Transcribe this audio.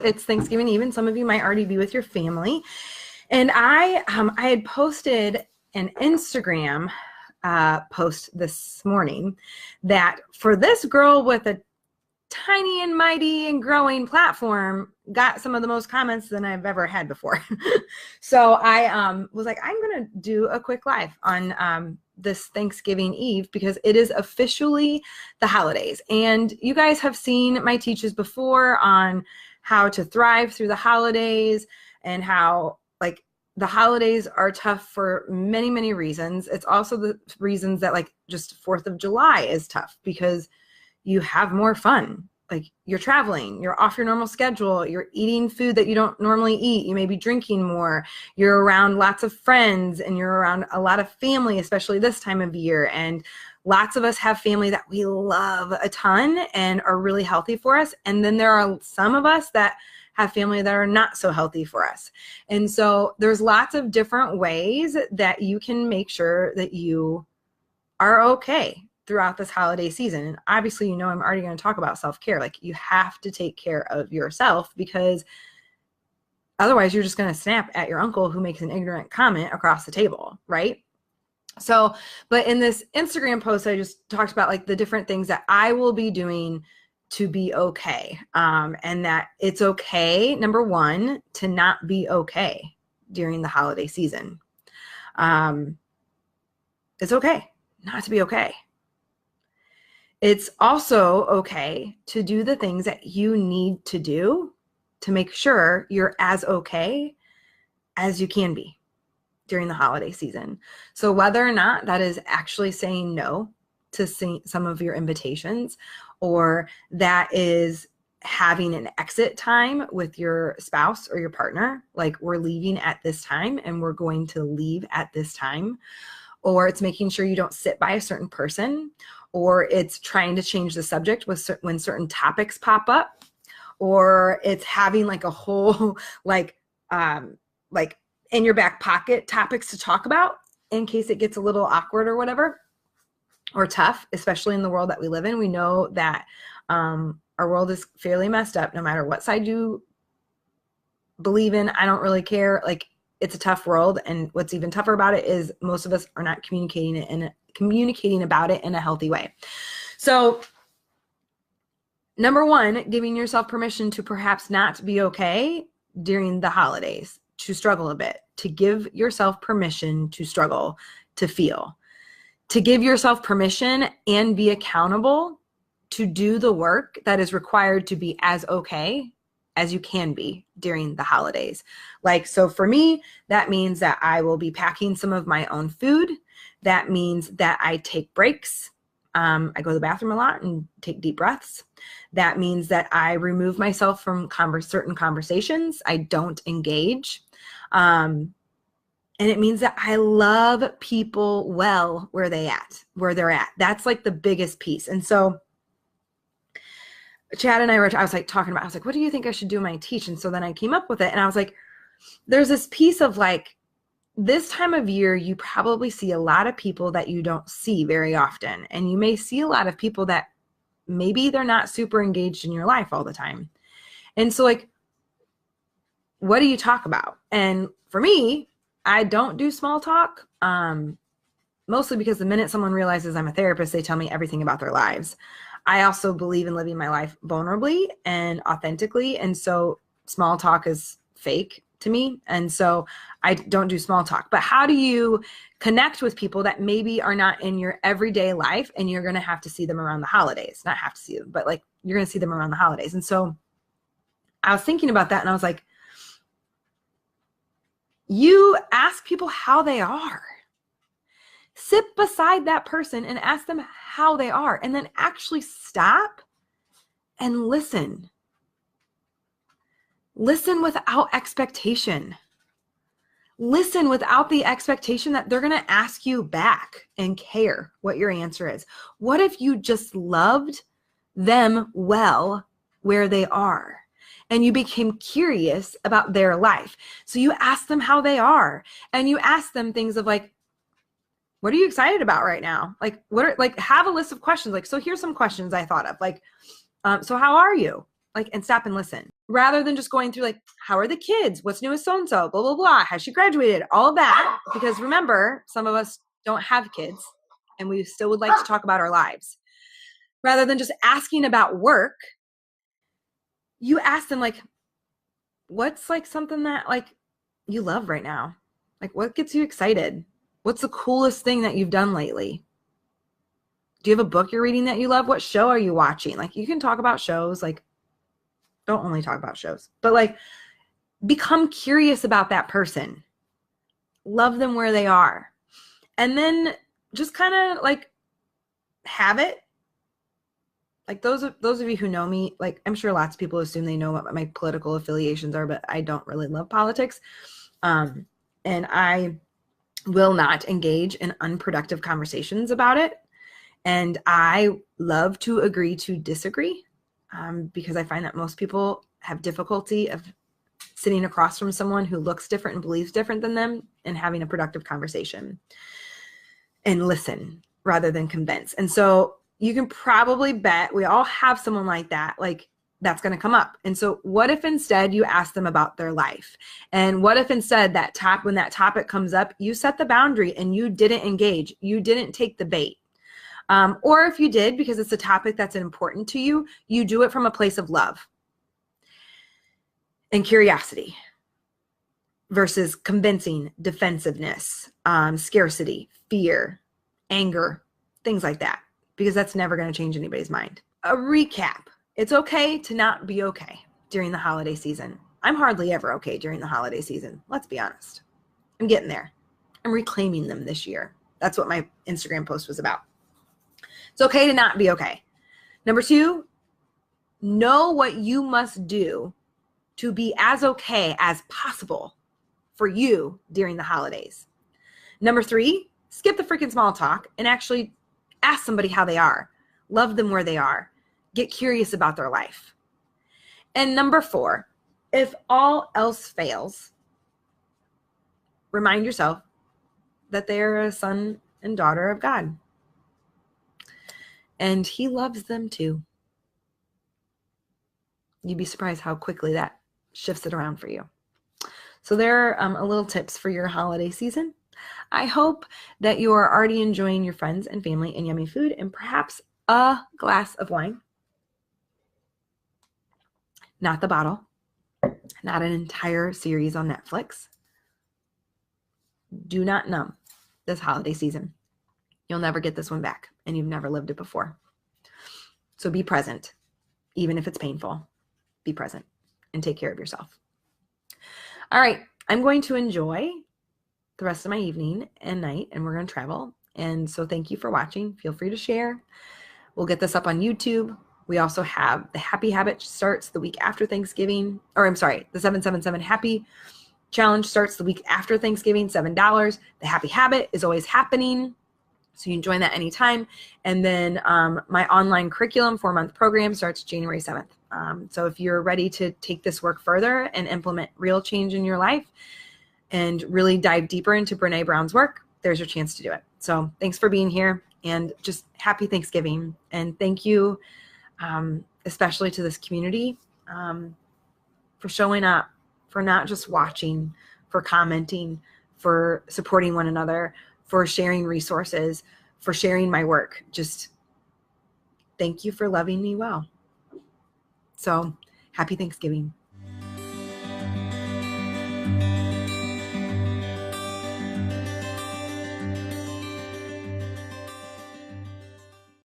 It's Thanksgiving Eve, and some of you might already be with your family. And I had posted an Instagram post this morning that for this girl with a tiny and mighty and growing platform got some of the most comments than I've ever had before. So I was like, I'm going to do a quick live on this Thanksgiving Eve because it is officially the holidays. And you guys have seen my teaches before on how to thrive through the holidays and how like the holidays are tough for many, many reasons. It's also the reasons that like just 4th of July is tough because you have more fun. Like you're traveling, you're off your normal schedule, you're eating food that you don't normally eat, you may be drinking more, you're around lots of friends and you're around a lot of family, especially this time of year. And lots of us have family that we love a ton and are really healthy for us. And then there are some of us that have family that are not so healthy for us. And so there's lots of different ways that you can make sure that you are okay throughout this holiday season. And obviously, you know, I'm already going to talk about self-care. Like you have to take care of yourself because otherwise you're just going to snap at your uncle who makes an ignorant comment across the table, right? So, but in this Instagram post, I just talked about like the different things that I will be doing to be okay. And that it's okay, number one, to not be okay during the holiday season. It's okay not to be okay. It's also okay to do the things that you need to do to make sure you're as okay as you can be during the holiday season. So whether or not that is actually saying no to some of your invitations, or that is having an exit time with your spouse or your partner, like we're leaving at this time and we're going to leave at this time, or it's making sure you don't sit by a certain person, or it's trying to change the subject when certain topics pop up, or it's having like a whole like in your back pocket topics to talk about in case it gets a little awkward or whatever, or tough, especially in the world that we live in. We know that our world is fairly messed up no matter what side you believe in. I don't really care. Like it's a tough world. And what's even tougher about it is most of us are not communicating about it in a healthy way. So number one, giving yourself permission to perhaps not be okay during the holidays, to struggle a bit, to give yourself permission to struggle, to feel, to give yourself permission and be accountable to do the work that is required to be as okay as you can be during the holidays. Like, so for me, that means that I will be packing some of my own food. That means that I take breaks. I go to the bathroom a lot and take deep breaths. That means that I remove myself from certain conversations. I don't engage. And it means that I love people well where they're at. That's like the biggest piece. And so Chad and I was like talking about, I was like, what do you think I should do in my teach? And so then I came up with it and I was like, there's this piece of like, this time of year, you probably see a lot of people that you don't see very often. And you may see a lot of people that maybe they're not super engaged in your life all the time. And so like, what do you talk about? And for me, I don't do small talk, mostly because the minute someone realizes I'm a therapist, they tell me everything about their lives. I also believe in living my life vulnerably and authentically. And so small talk is fake to me. And so I don't do small talk. But how do you connect with people that maybe are not in your everyday life and you're going to have to see them around the holidays? Not have to see them, but like you're going to see them around the holidays. And so I was thinking about that and I was like, you ask people how they are. Sit beside that person and ask them how they are, and then actually stop and listen. Listen without expectation. Listen without the expectation that they're going to ask you back and care what your answer is. What if you just loved them well where they are? And you became curious about their life. So you ask them how they are. And you ask them things of like, what are you excited about right now? Like, have a list of questions. Like, so here's some questions I thought of. Like, so how are you? Like, and stop and listen. rather than just going through like, how are the kids? What's new with so-and-so? Blah, blah, blah. Has she graduated? All of that. Because remember, some of us don't have kids and we still would like to talk about our lives. Rather than just asking about work, you ask them like, what's like something that like you love right now? Like what gets you excited? What's the coolest thing that you've done lately? Do you have a book you're reading that you love? What show are you watching? Like you can talk about shows, like don't only talk about shows, but like become curious about that person. Love them where they are. And then just kind of like have it. Like those of you who know me, like I'm sure lots of people assume they know what my political affiliations are, but I don't really love politics. And I will not engage in unproductive conversations about it. And I love to agree to disagree because I find that most people have difficulty of sitting across from someone who looks different and believes different than them and having a productive conversation and listen rather than convince. And so you can probably bet we all have someone like that, like that's going to come up. And so what if instead you ask them about their life? And what if instead when that topic comes up, you set the boundary and you didn't engage, you didn't take the bait. Or if you did, because it's a topic that's important to you, you do it from a place of love and curiosity versus convincing, defensiveness, scarcity, fear, anger, things like that, because that's never going to change anybody's mind. A recap. It's okay to not be okay during the holiday season. I'm hardly ever okay during the holiday season. Let's be honest. I'm getting there. I'm reclaiming them this year. That's what my Instagram post was about. It's okay to not be okay. Number 2, know what you must do to be as okay as possible for you during the holidays. Number 3, skip the freaking small talk and actually ask somebody how they are. Love them where they are. Get curious about their life. And number 4, if all else fails, remind yourself that they are a son and daughter of God. And he loves them too. You'd be surprised how quickly that shifts it around for you. So there are a little tips for your holiday season. I hope that you are already enjoying your friends and family and yummy food and perhaps a glass of wine. Not the bottle, not an entire series on Netflix. Do not numb this holiday season. You'll never get this one back, and you've never lived it before. So be present, even if it's painful. Be present and take care of yourself. All right, I'm going to enjoy the rest of my evening and night, and we're going to travel. And so thank you for watching. Feel free to share. We'll get this up on YouTube. We also have the Happy Habit starts the week after Thanksgiving, or I'm sorry, the 777 Happy Challenge starts the week after Thanksgiving, $7. The Happy Habit is always happening, so you can join that anytime. And then my online curriculum 4-month program starts January 7th. So if you're ready to take this work further and implement real change in your life and really dive deeper into Brené Brown's work, there's your chance to do it. So thanks for being here, and just happy Thanksgiving. And thank you, especially to this community, for showing up, for not just watching, for commenting, for supporting one another, for sharing resources, for sharing my work. Just thank you for loving me well. So happy Thanksgiving.